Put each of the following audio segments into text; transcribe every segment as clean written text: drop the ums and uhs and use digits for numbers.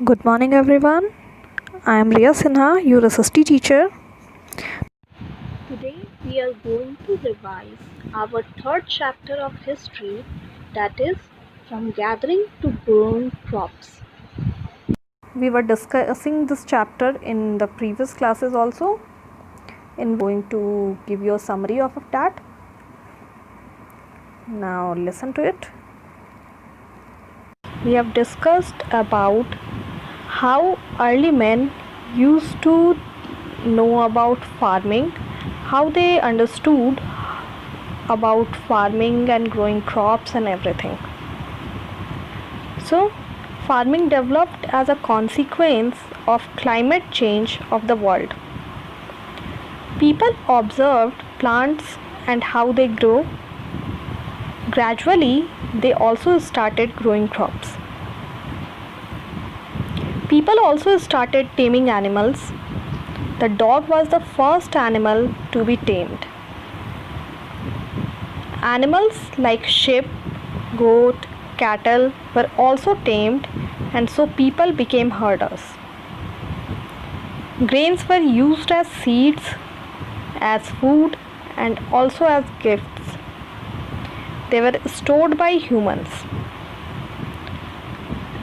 Good morning, everyone. I am Riya Sinha, your SST teacher. Today we are going to revise our third chapter of history, that is, from gathering to growing crops. We were discussing this chapter in the previous classes also. I'm going to give you a summary of that. Now listen to it. We have discussed about how early men used to know about farming, how they understood about farming and growing crops and everything. So, farming developed as a consequence of climate change of the world. People observed plants and how they grow. Gradually, they also started growing crops. People also started taming animals. The dog was the first animal to be tamed. Animals like sheep, goat, cattle were also tamed, and so people became herders. Grains were used as seeds, as food, and also as gifts. They were stored by humans.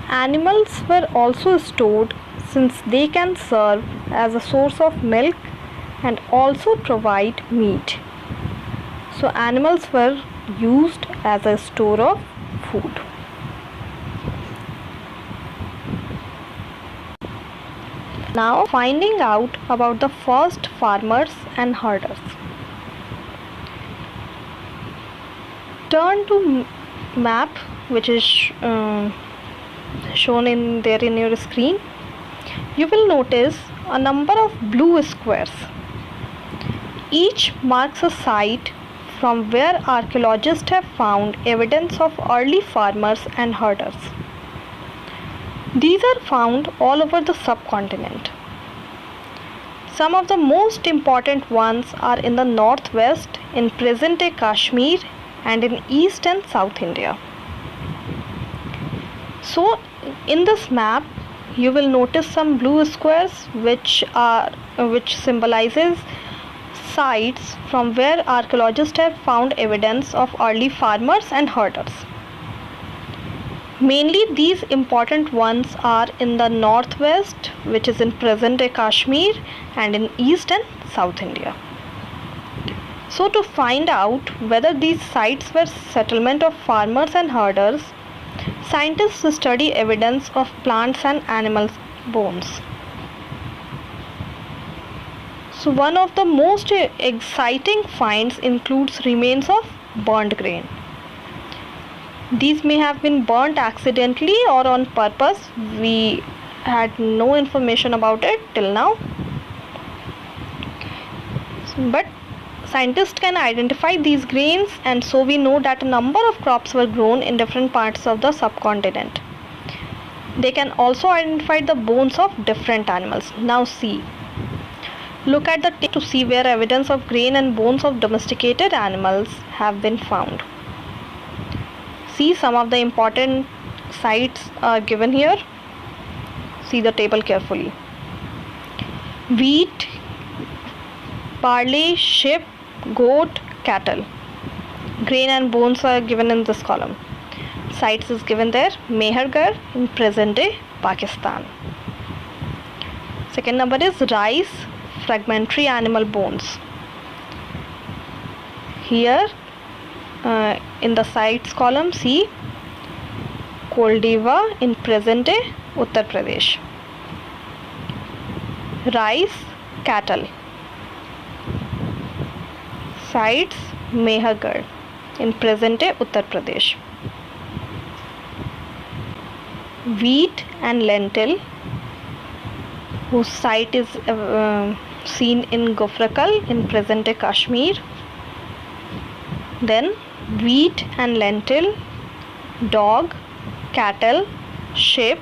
Animals were also stored since they can serve as a source of milk and also provide meat. So animals were used as a store of food. Now finding out about the first farmers and herders. Turn to map which is shown in your screen. You will notice a number of blue squares. Each marks a site from where archaeologists have found evidence of early farmers and herders. These are found all over the subcontinent. Some of the most important ones are in the northwest, in present-day Kashmir, and in East and South India. So, in this map, you will notice some blue squares which symbolizes sites from where archaeologists have found evidence of early farmers and herders. Mainly these important ones are in the northwest, which is in present-day Kashmir, and in East and South India. So to find out whether these sites were settlement of farmers and herders, scientists study evidence of plants and animal bones. So one of the most exciting finds includes remains of burnt grain. These may have been burnt accidentally or on purpose. We had no information about it till now. But scientists can identify these grains, and so we know that a number of crops were grown in different parts of the subcontinent. They can also identify the bones of different animals. Now see. Look at the table to see where evidence of grain and bones of domesticated animals have been found. See, some of the important sites are given here. See the table carefully. Wheat, barley, sheep, goat, cattle. Grain and bones are given in this column. Sites is given there. Mehergarh in present-day Pakistan. Second number is rice, fragmentary animal bones. Here in the sites column, see Koldiva in present-day Uttar Pradesh. Rice, cattle. Sites Mehergarh in present-day Uttar Pradesh. Wheat and lentil, whose site is seen in Gofrakal in present-day Kashmir. Then wheat and lentil, dog, cattle, sheep,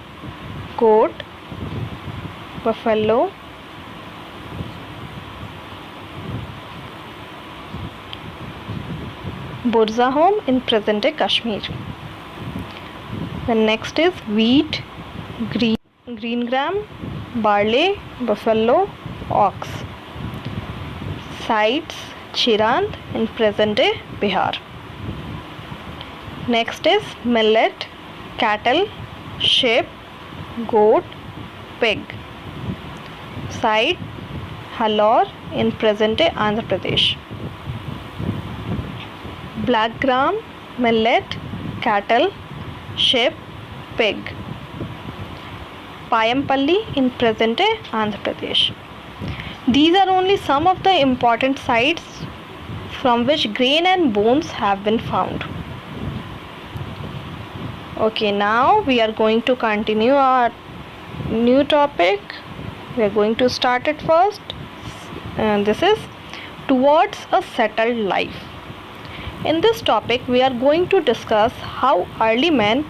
goat, buffalo, Burzahom in present-day Kashmir. The next is wheat, green gram, barley, buffalo, ox. Sites Chirand in present day Bihar. Next is millet, cattle, sheep, goat, pig. Site Halor in present day Andhra Pradesh. Black gram, millet, cattle, sheep, pig. Payampalli in present day Andhra Pradesh. These are only some of the important sites from which grain and bones have been found. Okay, now we are going to continue our new topic. We are going to start it first. This is towards a settled life. In this topic, we are going to discuss how early men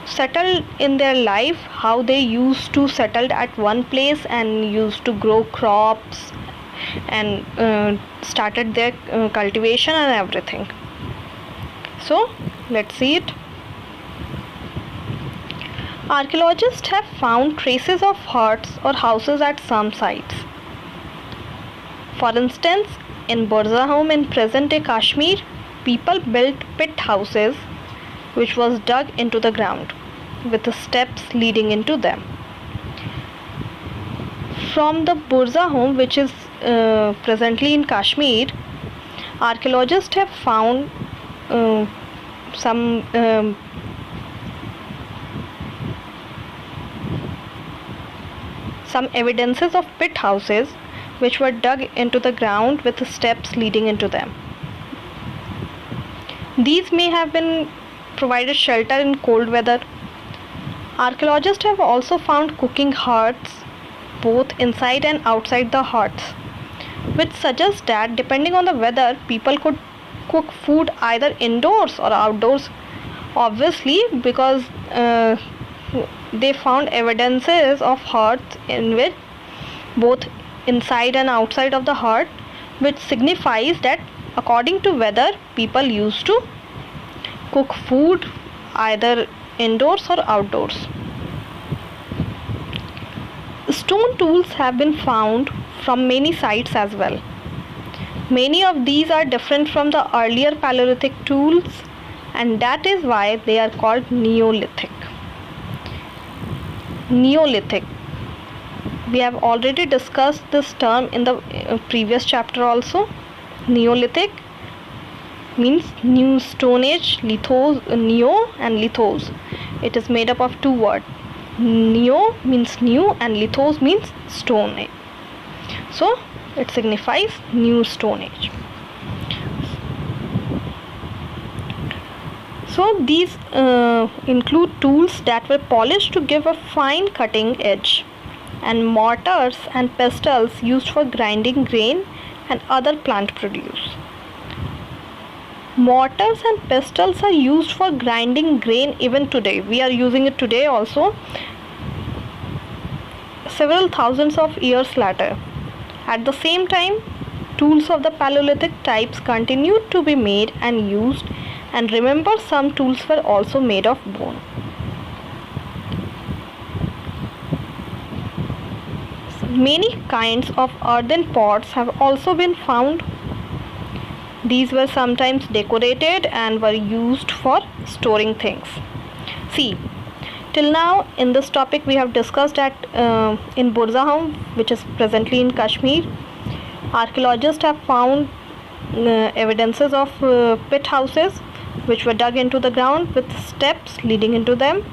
settled in their life, how they used to settle at one place and used to grow crops and started their cultivation and everything. So let's see it. Archaeologists have found traces of huts or houses at some sites. For instance, in Burzahom in present-day Kashmir, people built pit houses which was dug into the ground with the steps leading into them. From the Burzahom, which is presently in Kashmir, archaeologists have found some evidences of pit houses which were dug into the ground with steps leading into them. These may have been provided shelter in cold weather. Archaeologists have also found cooking huts both inside and outside the huts, which suggests that depending on the weather, people could cook food either indoors or outdoors. Obviously, because they found evidences of huts in which both inside and outside of the hut, which signifies that according to weather, people used to cook food either indoors or outdoors. Stone tools have been found from many sites as well. Many of these are different from the earlier Paleolithic tools, and that is why they are called Neolithic. Neolithic. We have already discussed this term in the previous chapter also. Neolithic means new stone age, lithos, neo and lithos. It is made up of two words. Neo means new and lithos means stone age. So it signifies new stone age. So these include tools that were polished to give a fine cutting edge, and mortars and pestles used for grinding grain and other plant produce. Mortars and pestles are used for grinding grain even today. We are using it today also, several thousands of years later. At the same time, tools of the Paleolithic types continued to be made and used, and remember, some tools were also made of bone. Many kinds of earthen pots have also been found. These were sometimes decorated and were used for storing things. See, till now in this topic we have discussed that in Burzahom, which is presently in Kashmir, archaeologists have found evidences of pit houses which were dug into the ground with steps leading into them.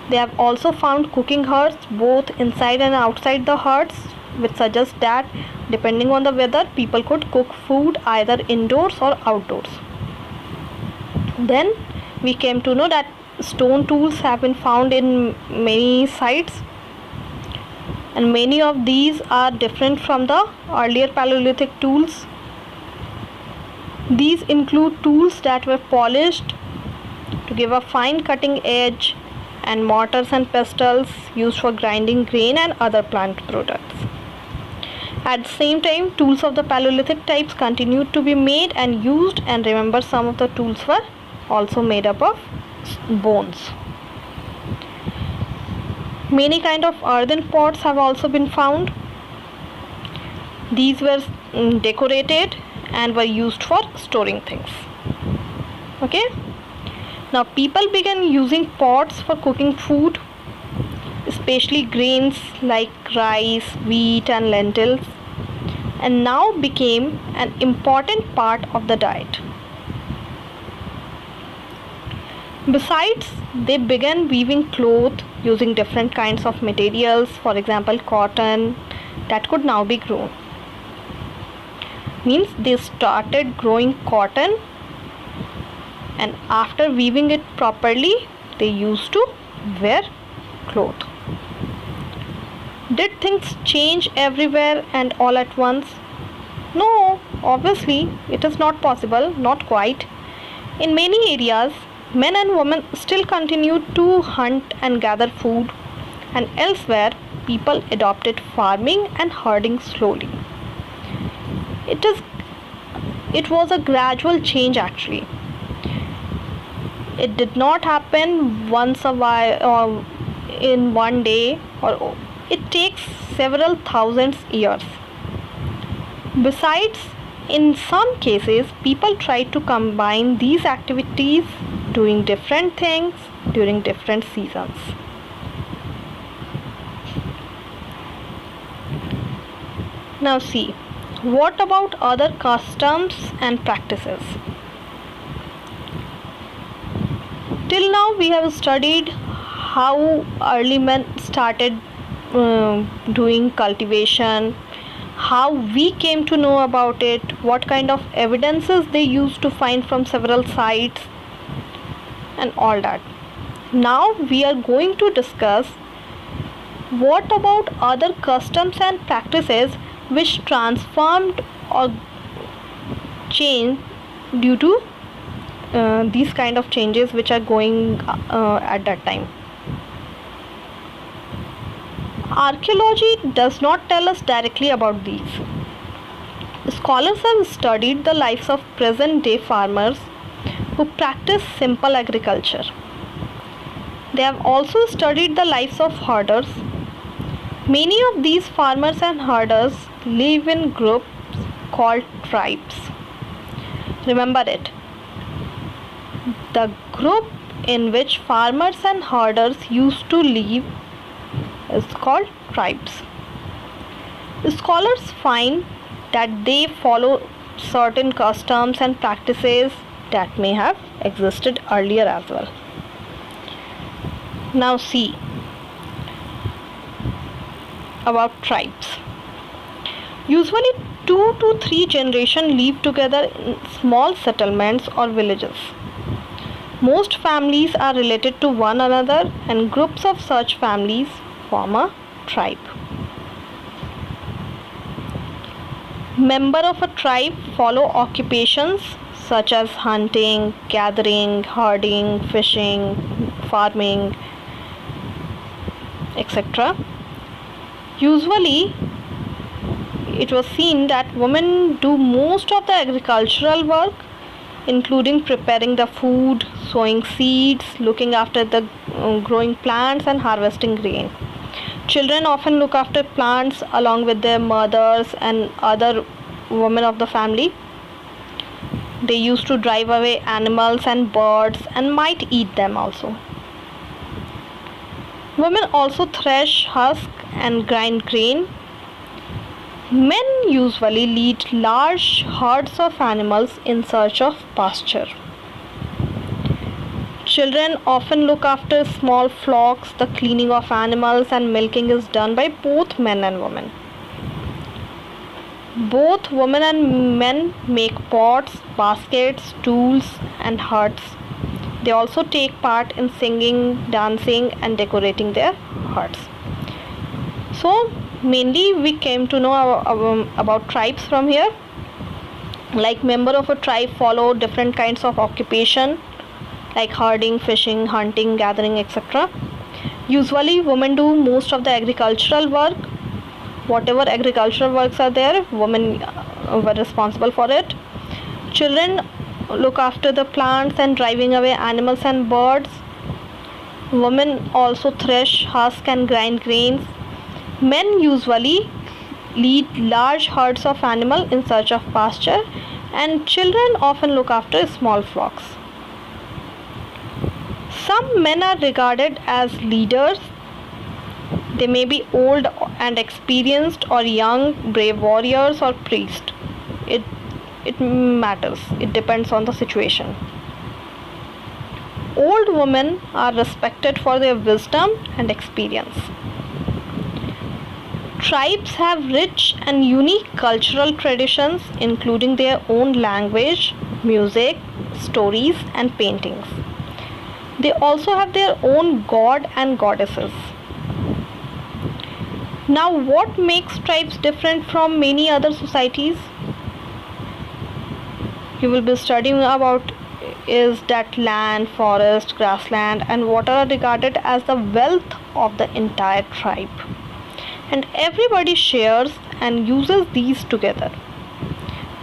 They have also found cooking huts both inside and outside the huts, which suggests that depending on the weather, people could cook food either indoors or outdoors. Then we came to know that stone tools have been found in many sites, and many of these are different from the earlier Paleolithic tools. These include tools that were polished to give a fine cutting edge, and mortars and pestles used for grinding grain and other plant products. At the same time, tools of the Paleolithic types continued to be made and used, and remember, some of the tools were also made up of bones. Many kind of earthen pots have also been found. These were decorated and were used for storing things. Okay. Now people began using pots for cooking food, especially grains like rice, wheat and lentils, and now became an important part of the diet. Besides, they began weaving cloth using different kinds of materials, for example cotton, that could now be grown. Means they started growing cotton, and after weaving it properly they used to wear cloth. Did things change everywhere and all at once? No, obviously it is not possible, not quite. In many areas, men and women still continued to hunt and gather food, and elsewhere people adopted farming and herding slowly. It was a gradual change actually. It did not happen once a while or in one day, or it takes several thousands years. Besides, in some cases people try to combine these activities, doing different things during different seasons. Now see, what about other customs and practices? Till now we have studied how early men started doing cultivation, how we came to know about it, what kind of evidences they used to find from several sites, and all that. Now we are going to discuss what about other customs and practices which transformed or changed due to these kind of changes which are going at that time. Archaeology does not tell us directly about these. Scholars have studied the lives of present day farmers who practice simple agriculture. They have also studied the lives of herders. Many of these farmers and herders live in groups called tribes. Remember it. The group in which farmers and herders used to live is called tribes. Scholars find that they follow certain customs and practices that may have existed earlier as well. Now see about tribes. Usually 2 to 3 generations live together in small settlements or villages. Most families are related to one another, and groups of such families form a tribe. Members of a tribe follow occupations such as hunting, gathering, herding, fishing, farming, etc. Usually, it was seen that women do most of the agricultural work, including preparing the food, sowing seeds, looking after the growing plants, and harvesting grain. Children often look after plants along with their mothers and other women of the family. They used to drive away animals and birds and might eat them also. Women also thresh, husk, and grind grain. Men usually lead large herds of animals in search of pasture. Children often look after small flocks. The cleaning of animals and milking is done by both men and women. Both women and men make pots, baskets, tools, and huts. They also take part in singing, dancing, and decorating their huts. So, mainly we came to know about tribes from here. Like member of a tribe follow different kinds of occupation like herding, fishing, hunting, gathering, etc. Usually women do most of the agricultural work. Whatever agricultural works are there, women were responsible for it. Children look after the plants and driving away animals and birds. Women also thresh, husk, and grind grains. Men usually lead large herds of animals in search of pasture, and children often look after small flocks. Some men are regarded as leaders. They may be old and experienced, or young, brave warriors, or priests. It, it matters, it depends on the situation. Old women are respected for their wisdom and experience. Tribes have rich and unique cultural traditions, including their own language, music, stories, and paintings. They also have their own god and goddesses. Now, what makes tribes different from many other societies? You will be studying about is that land, forest, grassland, and water are regarded as the wealth of the entire tribe. And everybody shares and uses these together.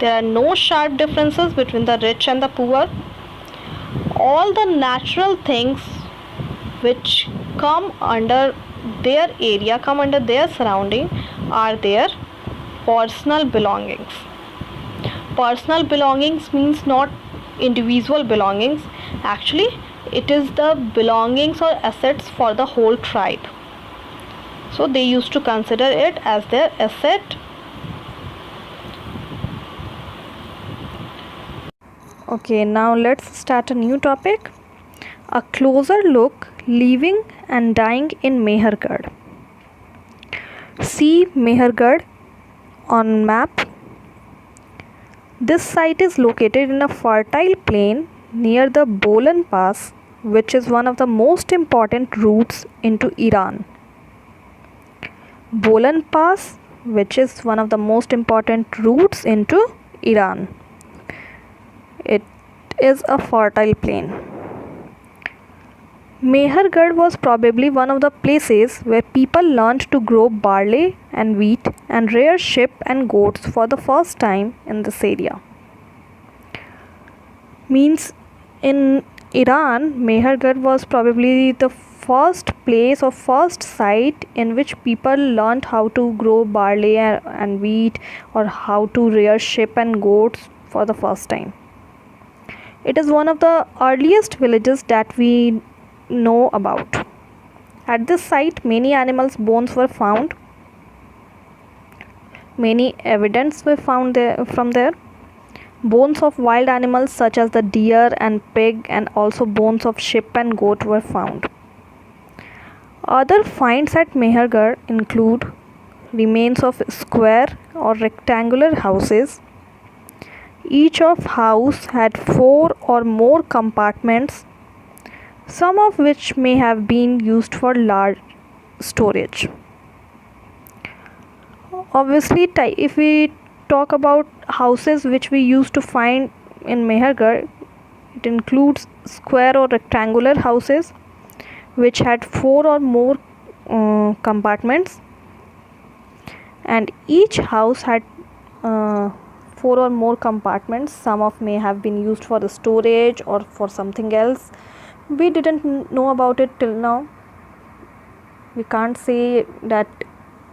There are no sharp differences between the rich and the poor. All the natural things which come under their area, come under their surrounding, are their personal belongings. Personal belongings means not individual belongings. Actually, it is the belongings or assets for the whole tribe. So they used to consider it as their asset. Okay, now let's start a new topic. A closer look living and dying in Mehergarh. See Mehergarh on map. This site is located in a fertile plain near the Bolan Pass, which is one of the most important routes into Iran. Bolan Pass, which is one of the most important routes into Iran. It is a fertile plain. Mehergarh was probably one of the places where people learned to grow barley and wheat and rear sheep and goats for the first time in this area. Means in Iran, Mehergarh was probably the first place or first site in which people learned how to grow barley and wheat, or how to rear sheep and goats for the first time. It is one of the earliest villages that we know about. At this site, many animals' bones were found. Many evidence were found from there. Bones of wild animals such as the deer and pig, and also bones of sheep and goat were found. Other finds at Mehergarh include remains of square or rectangular houses. Each of house had 4 or more compartments, some of which may have been used for large storage. Obviously, if we talk about houses which we used to find in Mehergarh, it includes square or rectangular houses which had 4 or more compartments, and each house had 4 or more compartments. Some of may have been used for the storage or for something else. We didn't know about it till now. We can't say that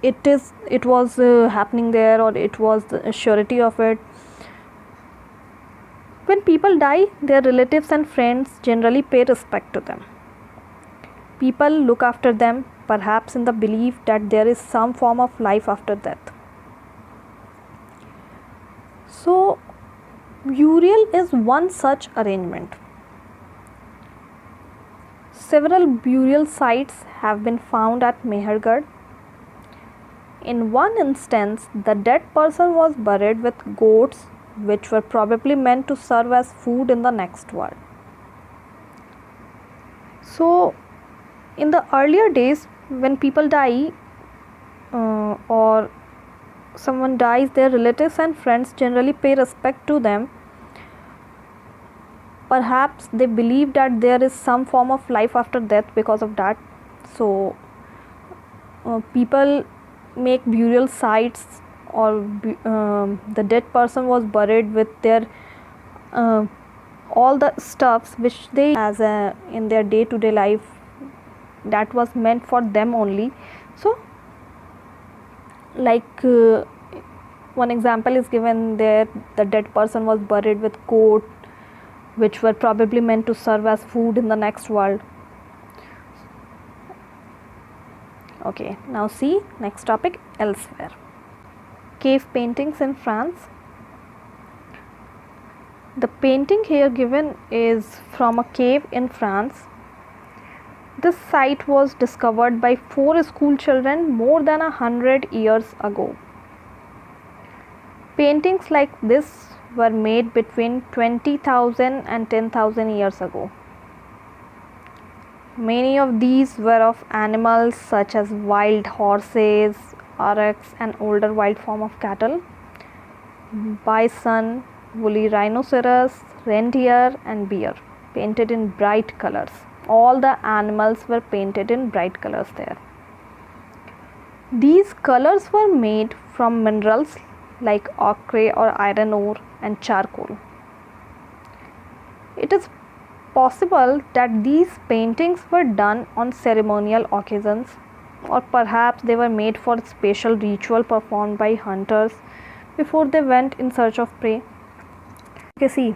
it was happening there, or it was the surety of it. When people die, their relatives and friends generally pay respect to them. People look after them, perhaps in the belief that there is some form of life after death. So, burial is one such arrangement. Several burial sites have been found at Mehergarh. In one instance, the dead person was buried with goats, which were probably meant to serve as food in the next world. So, in the earlier days, when people die or someone dies, their relatives and friends generally pay respect to them. Perhaps they believe that there is some form of life after death because of that. So, people make burial sites, or the dead person was buried with their all the stuffs which they in their day-to-day life that was meant for them only. So like one example is given there, the dead person was buried with coat which were probably meant to serve as food in the next world. Okay, now see next topic, elsewhere. Cave paintings in France. The painting here given is from a cave in France. This site was discovered by 4 school children more than 100 years ago. Paintings like this were made between 20,000 and 10,000 years ago. Many of these were of animals such as wild horses, oryx, an older wild form of cattle, bison, woolly rhinoceros, reindeer and bear, painted in bright colors. All the animals were painted in bright colors there. These colors were made from minerals like ochre or iron ore and charcoal. It is possible that these paintings were done on ceremonial occasions, or perhaps they were made for special ritual performed by hunters before they went in search of prey. Okay, see,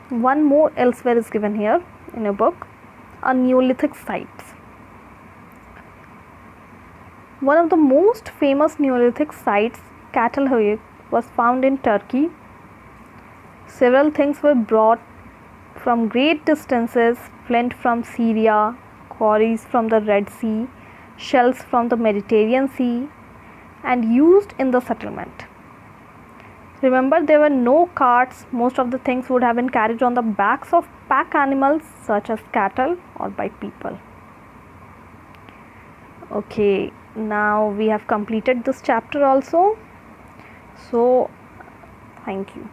one more elsewhere is given here in a book, a Neolithic sites. One of the most famous Neolithic sites, Çatalhöyük, was found in Turkey. Several things were brought from great distances, flint from Syria, quarries from the Red Sea, shells from the Mediterranean Sea, and used in the settlement. Remember, there were no carts. Most of the things would have been carried on the backs of pack animals such as cattle or by people. Okay, now we have completed this chapter also. So, thank you.